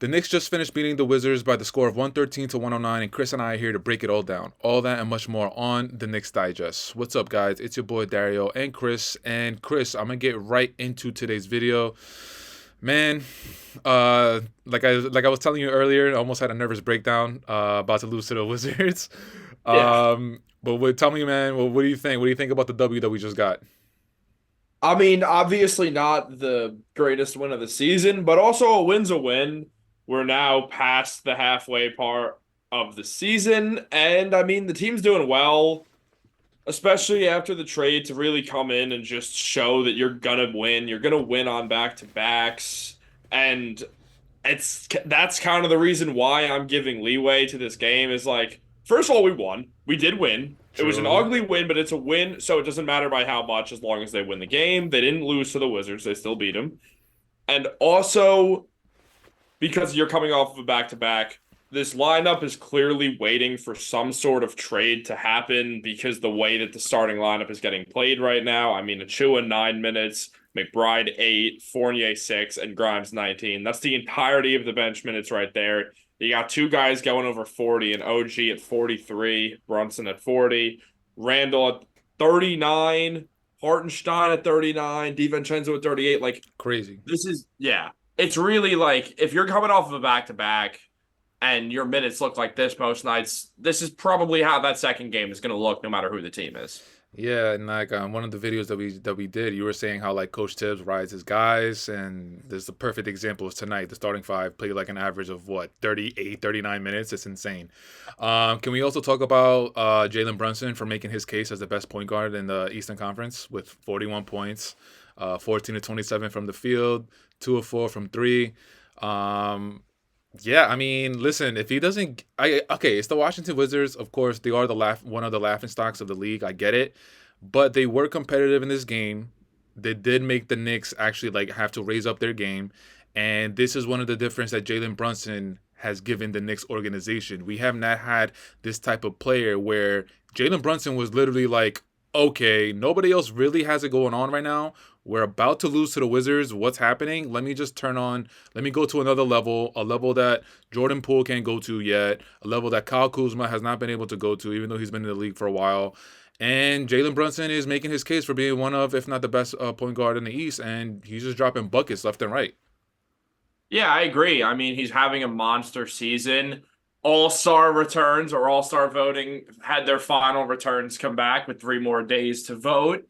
The Knicks just finished beating the Wizards by the score of 113 to 109, and Chris and I are here to break it all down. All that and much more on the Knicks Digest. What's up, guys? It's your boy Dariel and Chris. And Chris, I'm gonna get right into today's video. Man, like I was telling you earlier, I almost had a nervous breakdown about to lose to the Wizards. Yeah. Tell me, man, what do you think? What do you think about the W that we just got? I mean, obviously not the greatest win of the season, but also a win's a win. We're now past the halfway part of the season, and I mean, the team's doing well, especially after the trade to really come in and just show that you're gonna win. You're gonna win on back-to-backs, and that's kind of the reason why I'm giving leeway to this game is like, first of all, we won. We did win. It was an True. ugly win, but it's a win, so it doesn't matter by how much as long as they win the game. They didn't lose to the Wizards, they still beat them. And also, because you're coming off of a back-to-back, this lineup is clearly waiting for some sort of trade to happen because the way that the starting lineup is getting played right now. I mean, Achua 9 minutes, McBride 8, Fournier 6, and Grimes 19. That's the entirety of the bench minutes right there. You got two guys going over 40, and OG at 43, Brunson at 40, Randall at 39, Hartenstein at 39, DiVincenzo at 38. Like, Crazy. this is, yeah. It's really like if you're coming off of a back to back and your minutes look like this most nights, this is probably how that second game is going to look no matter who the team is. Yeah, and like one of the videos that we did, you were saying how like Coach Tibbs rides his guys, and there's the perfect example is tonight. The starting five played like an average of what 38, 39 minutes. It's insane. Can we also talk about Jalen Brunson for making his case as the best point guard in the Eastern Conference with 41 points, 14 to 27 from the field, 2 of 4 from three. Yeah, I mean, listen, if he doesn't, okay, it's the Washington Wizards. Of course, they are one of the laughing stocks of the league. I get it, but they were competitive in this game. They did make the Knicks actually like have to raise up their game, and this is one of the difference that Jalen Brunson has given the Knicks organization. We have not had this type of player where Jalen Brunson was literally like, okay, nobody else really has it going on right now. We're about to lose to the Wizards. What's happening? Let me just turn on. Let me go to another level, a level that Jordan Poole can't go to yet, a level that Kyle Kuzma has not been able to go to, even though he's been in the league for a while. And Jalen Brunson is making his case for being one of, if not the best point guard in the East, and he's just dropping buckets left and right. Yeah, I agree. I mean, he's having a monster season. All-star returns or all-star voting had their final returns come back with 3 more days to vote.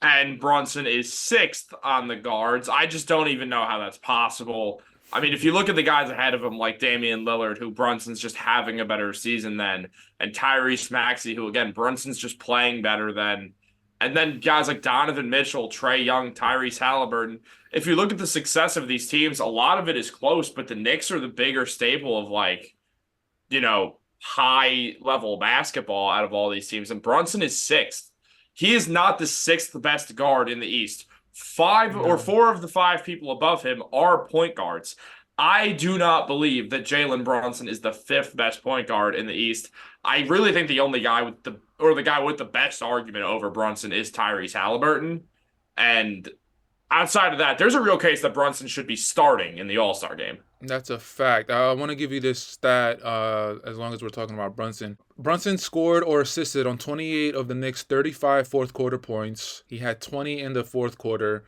And Brunson is sixth on the guards. I just don't even know how that's possible. I mean, if you look at the guys ahead of him, like Damian Lillard, who Brunson's just having a better season than, and Tyrese Maxey, who again, Brunson's just playing better than, and then guys like Donovan Mitchell, Trae Young, Tyrese Halliburton. If you look at the success of these teams, a lot of it is close, but the Knicks are the bigger staple of like, high level basketball out of all these teams. And Brunson is sixth. He is not the sixth best guard in the East. Five or No. four of the five people above him are point guards. I do not believe that Jalen Brunson is the fifth best point guard in the East. I really think the only guy with the guy with the best argument over Brunson is Tyrese Halliburton. And outside of that, there's a real case that Brunson should be starting in the All-Star game. That's a fact. I want to give you this stat as long as we're talking about Brunson. Brunson scored or assisted on 28 of the Knicks' 35 fourth quarter points. He had 20 in the fourth quarter,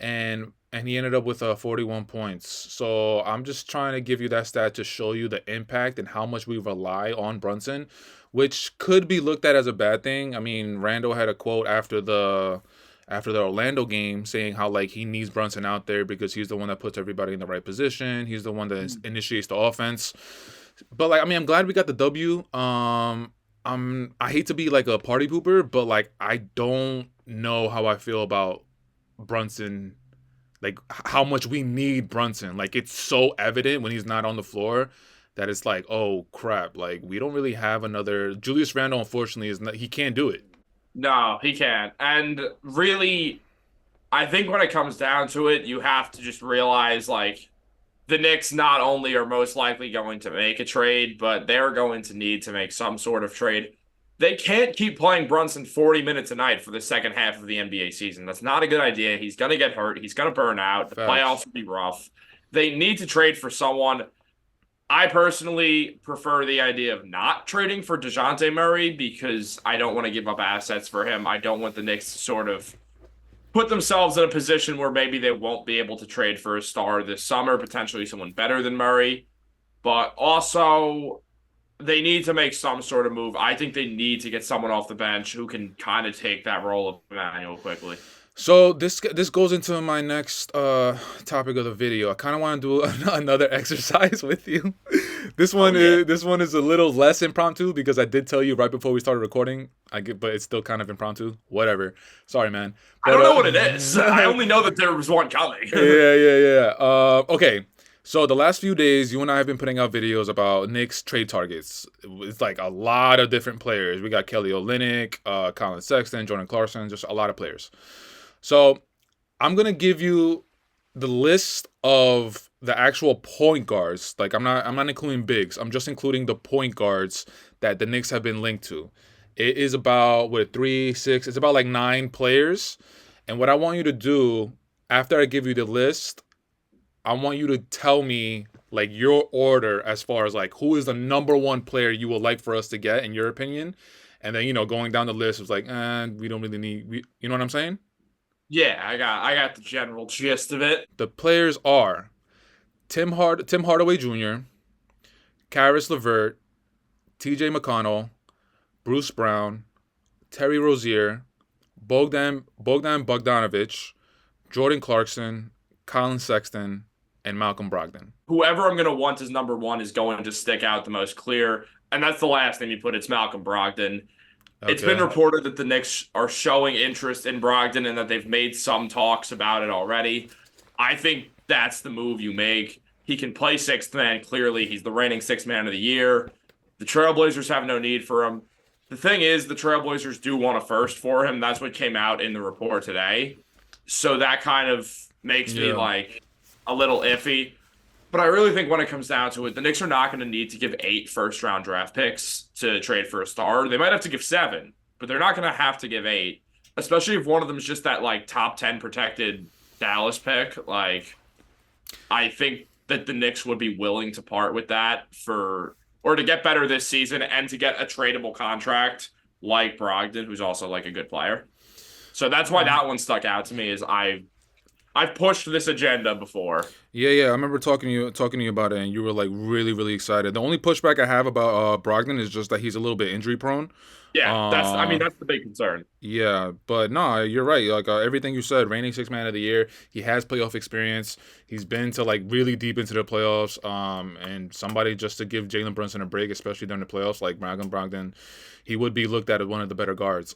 and he ended up with 41 points. So I'm just trying to give you that stat to show you the impact and how much we rely on Brunson, which could be looked at as a bad thing. I mean, Randall had a quote after the Orlando game saying how like he needs Brunson out there because he's the one that puts everybody in the right position. He's the one that initiates the offense. But like I mean, I'm glad we got the W. I hate to be like a party pooper, but like I don't know how I feel about Brunson. Like how much we need Brunson. Like it's so evident when he's not on the floor that it's like, oh crap, like we don't really have another Julius Randle. Unfortunately, is not, he can't do it. No, he can't. And really, I think when it comes down to it, you have to just realize like the Knicks not only are most likely going to make a trade, but they're going to need to make some sort of trade. They can't keep playing Brunson 40 minutes a night for the second half of the NBA season. That's not a good idea. He's going to get hurt. He's going to burn out. The Facts. playoffs will be rough. They need to trade for someone. I personally prefer the idea of not trading for DeJounte Murray because I don't want to give up assets for him. I don't want the Knicks to sort of put themselves in a position where maybe they won't be able to trade for a star this summer, potentially someone better than Murray. But also, they need to make some sort of move. I think they need to get someone off the bench who can kind of take that role of Emmanuel quickly. So this goes into my next topic of the video. I kind of want to do another exercise with you. Oh yeah. This one is a little less impromptu because I did tell you right before we started recording. But it's still kind of impromptu. Whatever. Sorry, man. I But don't know what it is. I only know that there was one coming. yeah. Okay. So the last few days, you and I have been putting out videos about Knicks trade targets. It's like a lot of different players. We got Kelly Olynyk, Colin Sexton, Jordan Clarkson, just a lot of players. So I'm gonna give you the list of the actual point guards. Like I'm not including bigs. I'm just including the point guards that the Knicks have been linked to. It is about what 3, 6. It's about like 9 players. And what I want you to do after I give you the list, I want you to tell me like your order as far as like who is the number one player you would like for us to get in your opinion. And then going down the list was like, we don't really need. You know what I'm saying? Yeah, I got the general gist of it. The players are Tim Hardaway Jr., Karis LeVert, T.J. McConnell, Bruce Brown, Terry Rozier, Bogdan Bogdanovic, Jordan Clarkson, Colin Sexton, and Malcolm Brogdon. Whoever I'm gonna want as number one is going to stick out the most clear, and that's the last name you put. It's Malcolm Brogdon. It's been Okay. reported that the Knicks are showing interest in Brogdon and that they've made some talks about it already. I think that's the move you make. He can play sixth man, clearly. He's the reigning sixth man of the year. The Trailblazers have no need for him. The thing is, the Trailblazers do want a first for him. That's what came out in the report today. So that kind of makes me Yeah. like a little iffy. But I really think when it comes down to it, the Knicks are not going to need to give 8 first round draft picks to trade for a star. They might have to give 7, but they're not going to have to give 8, especially if one of them is just that like top 10 protected Dallas pick. Like, I think that the Knicks would be willing to part with that for or to get better this season and to get a tradable contract like Brogdon, who's also like a good player. So that's why that one stuck out to me. Is I've pushed this agenda before. Yeah. I remember talking to you about it, and you were like really, really excited. The only pushback I have about Brogdon is just that he's a little bit injury prone. Yeah, I mean Uh, that's the big concern. Yeah, but no, you're right. Like everything you said, reigning six man of the year. He has playoff experience. He's been to like really deep into the playoffs. And somebody just to give Jalen Brunson a break, especially during the playoffs, like Malcolm Brogdon, he would be looked at as one of the better guards.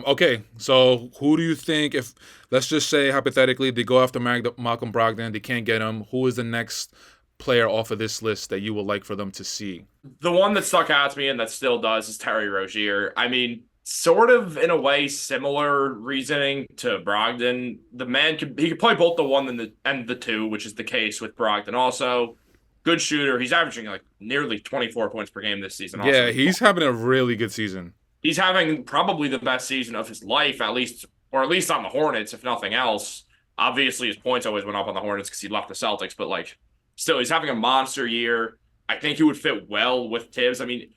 Okay, so who do you think if let's just say hypothetically they go after Malcolm Brogdon, they can't get him? Who is the next player off of this list that you would like for them to see? The one that stuck out to me and that still does is Terry Rozier. I mean, sort of in a way similar reasoning to Brogdon. The man could play both the one and the two, which is the case with Brogdon. Also, good shooter. He's averaging like nearly 24 points per game this season. Also, Yeah, he's having a really good season. he's having probably the best season of his life, at least, or at least on the Hornets, if nothing else. Obviously, his points always went up on the Hornets because he left the Celtics, but like, still, he's having a monster year. I think he would fit well with Tibbs. I mean,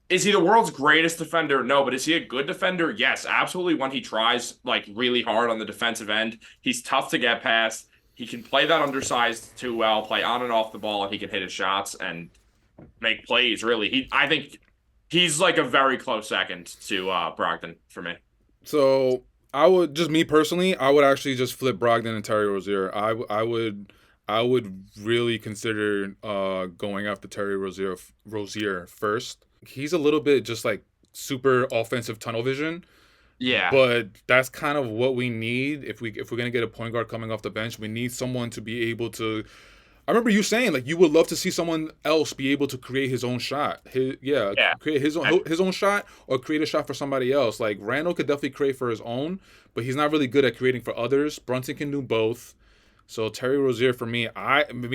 is he the world's greatest defender? No, but is he a good defender? Yes, absolutely. When he tries like really hard on the defensive end, he's tough to get past. He can play that undersized too well, play on and off the ball, and he can hit his shots and make plays. Really, I think he's like a very close second to Brogdon for me. So I would just me personally, I would actually just flip Brogdon and Terry Rozier. I would really consider going after Rozier first. He's a little bit just like super offensive tunnel vision, Yeah, but that's kind of what we need if we're gonna get a point guard coming off the bench. We need someone to be able to. I remember you saying like you would love to see someone else be able to create his own shot. yeah. Create his own shot or create a shot for somebody else. Like Randall could definitely create for his own, but he's not really good at creating for others. Brunson can do both. So Terry Rozier for me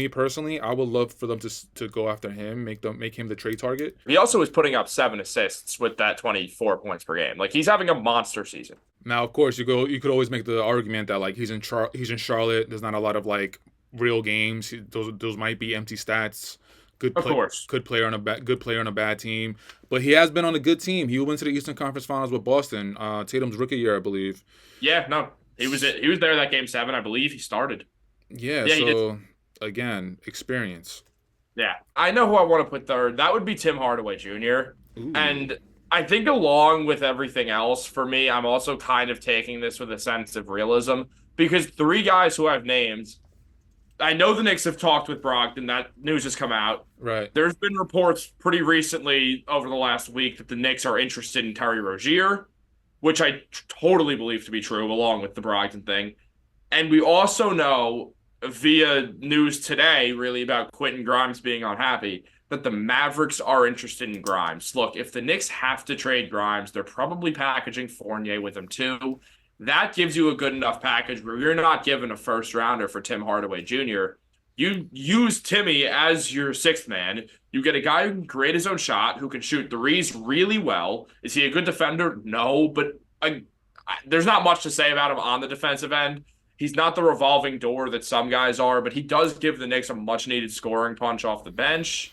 personally, I would love for them to go after him, make him the trade target. He also is putting up 7 assists with that 24 points per game. Like he's having a monster season. Now, of course, you could always make the argument that like he's in Charlotte. There's not a lot of like real games. Those might be empty stats. good Of play, course. good player on a bad team. But he has been on a good team. He went to the Eastern Conference Finals with Boston. Tatum's rookie year, I believe. Yeah, no, he was there that game 7, I believe. He started. Yeah. Yeah, he did. So again, experience. Yeah, I know who I want to put third. That would be Tim Hardaway Jr. Ooh. And I think along with everything else, for me, I'm also kind of taking this with a sense of realism because three guys who I've named, I know the Knicks have talked with Brogdon. That news has come out. Right. There's been reports pretty recently over the last week that the Knicks are interested in Terry Rozier, which I totally believe to be true, along with the Brogdon thing. And we also know via news today, really about Quentin Grimes being unhappy, that the Mavericks are interested in Grimes. Look, if the Knicks have to trade Grimes, they're probably packaging Fournier with him too. That gives you a good enough package where you're not given a first rounder for Tim Hardaway Jr. You use Timmy as your sixth man. You get a guy who can create his own shot, who can shoot threes really well. Is he a good defender? No, but there's not much to say about him on the defensive end. He's not the revolving door that some guys are, but he does give the Knicks a much needed scoring punch off the bench.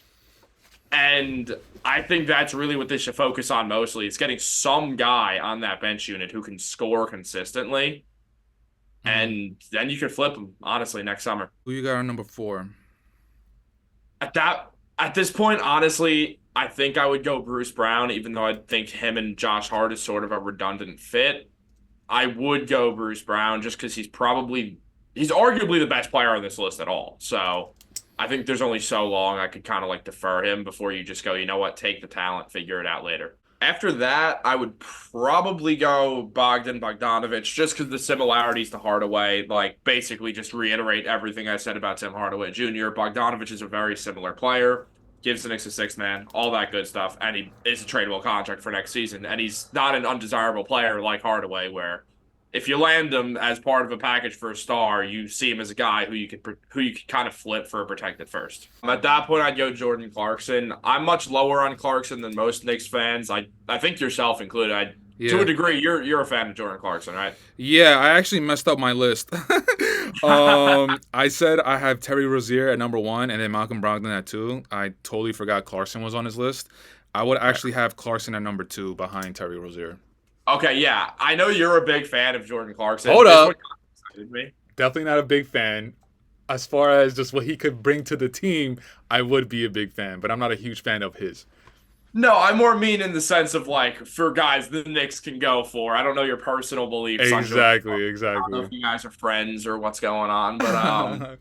And I think that's really what they should focus on mostly. It's getting some guy on that bench unit who can score consistently. Mm-hmm. And then you can flip him, honestly, next summer. Who you got on number 4? At this point, honestly, I think I would go Bruce Brown, even though I think him and Josh Hart is sort of a redundant fit. I would go Bruce Brown just because he's arguably the best player on this list at all. So I think there's only so long I could kind of like defer him before you just go, you know what, take the talent, figure it out later. After that, I would probably go Bogdanovich just because the similarities to Hardaway, like basically just reiterate everything I said about Tim Hardaway Jr. Bogdanovich is a very similar player, gives the Knicks a sixth man, all that good stuff, and he is a tradable contract for next season. And he's not an undesirable player like Hardaway, where if you land him as part of a package for a star, you see him as a guy who you could kind of flip for a protected first. At that point, I'd go Jordan Clarkson. I'm much lower on Clarkson than most Knicks fans. I think yourself included. To a Yeah. degree, you're a fan of Jordan Clarkson, right? Yeah, I actually messed up my list. I said I have Terry Rozier at number 1 and then Malcolm Brogdon at 2. I totally forgot Clarkson was on his list. I would actually have Clarkson at number 2 behind Terry Rozier. Okay, yeah. I know you're a big fan of Jordan Clarkson. Hold This up. one kind of excited me. Definitely not a big fan. As far as just what he could bring to the team, I would be a big fan, but I'm not a huge fan of his. No, I more mean in the sense of like for guys the Knicks can go for. I don't know your personal beliefs on Jordan Exactly, Clarkson. I don't know exactly. if you guys are friends or what's going on, but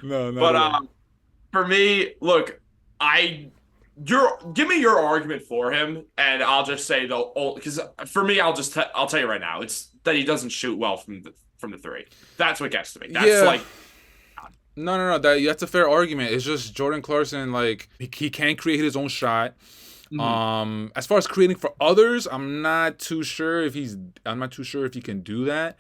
No, not but at all. for me, look, I your give me your argument for him, and I'll just say the because for me, I'll tell you right now, it's that he doesn't shoot well from the three. That's what gets to me. That's Yeah. like No. That's a fair argument. It's just Jordan Clarkson, like he can create his own shot. mhm. As far as creating for others, I'm not too sure if he can do that.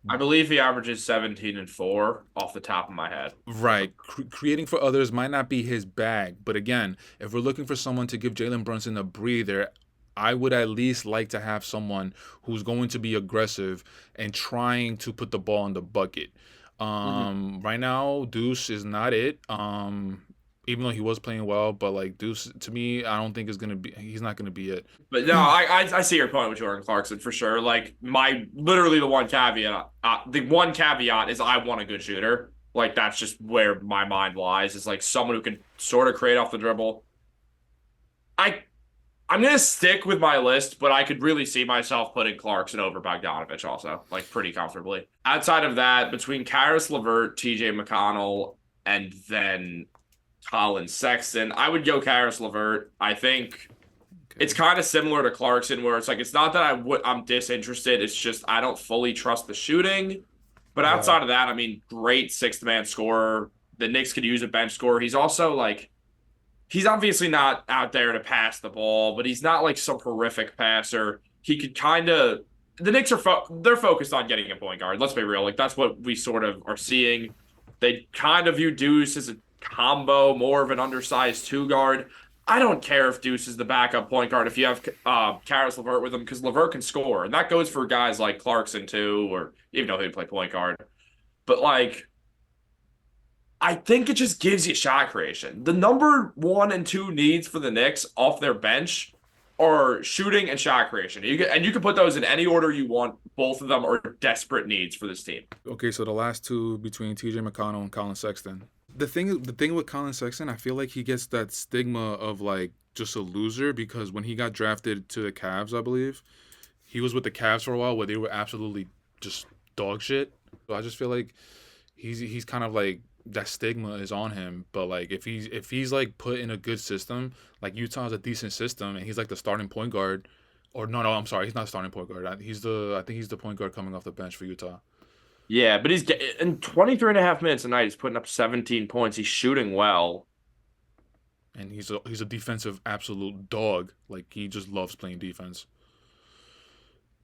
I believe he averages 17 and 4 off the top of my head. Right. Creating for others might not be his bag. But again, if we're looking for someone to give Jalen Brunson a breather, I would at least like to have someone who's going to be aggressive and trying to put the ball in the bucket. Mhm. Right now, Deuce is not it. Even though he was playing well, but like Deuce to me, I don't think he's not gonna be it. But no, I see your point with Jordan Clarkson for sure. Like my literally the one caveat is I want a good shooter. Like that's just where my mind lies. Is like someone who can sort of create off the dribble. I I'm gonna stick with my list, but I could really see myself putting Clarkson over Bogdanovich also, like pretty comfortably. Outside of that, between Karis LeVert, TJ McConnell, and then Colin Sexton, I would go Karis LeVert. I think it's Okay. kind of similar to Clarkson, where it's like it's not that I'm disinterested. It's just I don't fully trust the shooting. But Right. outside of that, I mean, great sixth man scorer. The Knicks could use a bench scorer. He's also like he's obviously not out there to pass the ball, but he's not like some horrific passer. He could kind of the Knicks are they're focused on getting a point guard. Let's be real. Like that's what we sort of are seeing. They kind of view Deuce as a combo, more of an undersized two guard. I don't care if Deuce is the backup point guard if you have Karis LeVert with him because LeVert can score, and that goes for guys like Clarkson too, or even though he play point guard. But like I think it just gives you shot creation. The number one and two needs for the Knicks off their bench are shooting and shot creation. You can put those in any order you want. Both of them are desperate needs for this team. Okay, so the last two between T.J. McConnell and Colin Sexton. The thing with Colin Sexton, I feel like he gets that stigma of like just a loser because when he got drafted to the Cavs, I believe he was with the Cavs for a while where they were absolutely just dog shit. So I just feel like he's kind of like that stigma is on him. But like if he's like put in a good system, like Utah's a decent system, and he's like the starting point guard. Or no, I'm sorry, he's not starting point guard. I think he's the point guard coming off the bench for Utah. Yeah, but he's in 23 and a half minutes a night. He's putting up 17 points. He's shooting well. And he's a defensive absolute dog. Like he just loves playing defense.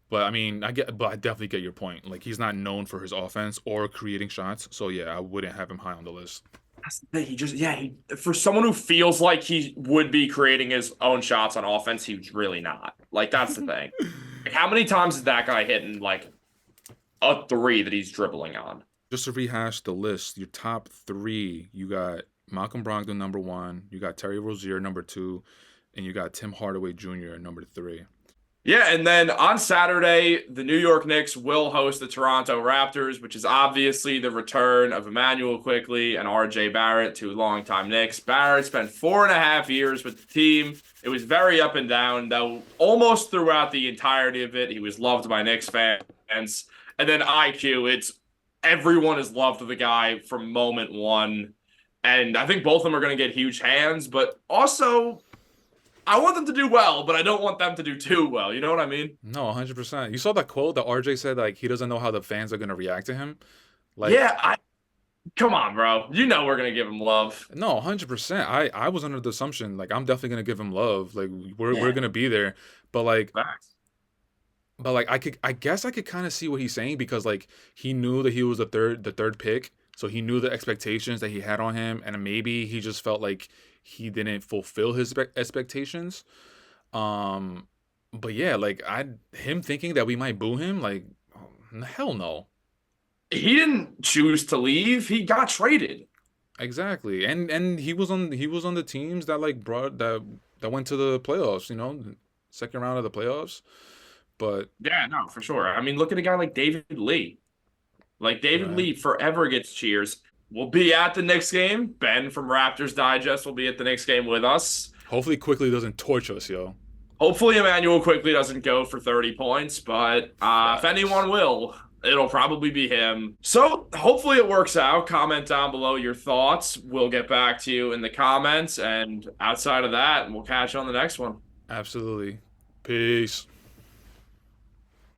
But I mean, I definitely get your point. Like he's not known for his offense or creating shots. So yeah, I wouldn't have him high on the list. That's the thing. For someone who feels like he would be creating his own shots on offense, he's really not. Like, that's the thing. Like, how many times is that guy hitting, like, a three that he's dribbling on? Just to rehash the list, your top three, you got Malcolm Brogdon number one, you got Terry Rozier number two, and you got Tim Hardaway Jr. number three. Yeah, and then on Saturday, the New York Knicks will host the Toronto Raptors, which is obviously the return of Emmanuel Quickley and RJ Barrett, two longtime Knicks. Barrett spent 4.5 years with the team. It was very up and down, though almost throughout the entirety of it, he was loved by Knicks fans. And then IQ, it's everyone has loved the guy from moment one. And I think both of them are going to get huge hands, but also I want them to do well, but I don't want them to do too well. You know what I mean? No, 100%. You saw that quote that RJ said, like, he doesn't know how the fans are going to react to him? Like, Yeah, come on, bro. You know we're gonna give him love. no, 100%. I was under the assumption, like, I'm definitely going to give him love. Like, we're Yeah, going to be there. But, like, facts. I guess I could kind of see what he's saying because like he knew that he was the third pick, so he knew the expectations that he had on him, and maybe he just felt like he didn't fulfill his expectations. Um, but yeah, like him thinking that we might boo him, like hell no, He didn't choose to leave. He got traded. exactly. And he was on the teams that like brought that went to the playoffs, second round of the playoffs. But Yeah, no, for sure. I mean, look at a guy like David Lee. Like David right. Lee forever gets cheers. We'll be at the Knicks game. Ben from Raptors Digest will be at the Knicks game with us. Hopefully, quickly doesn't torch us, yo. Hopefully, Emmanuel quickly doesn't go for 30 points, but if Facts. anyone will, it'll probably be him. So hopefully it works out. Comment down below your thoughts. We'll get back to you in the comments. And outside of that, we'll catch you on the next one. Absolutely. Peace.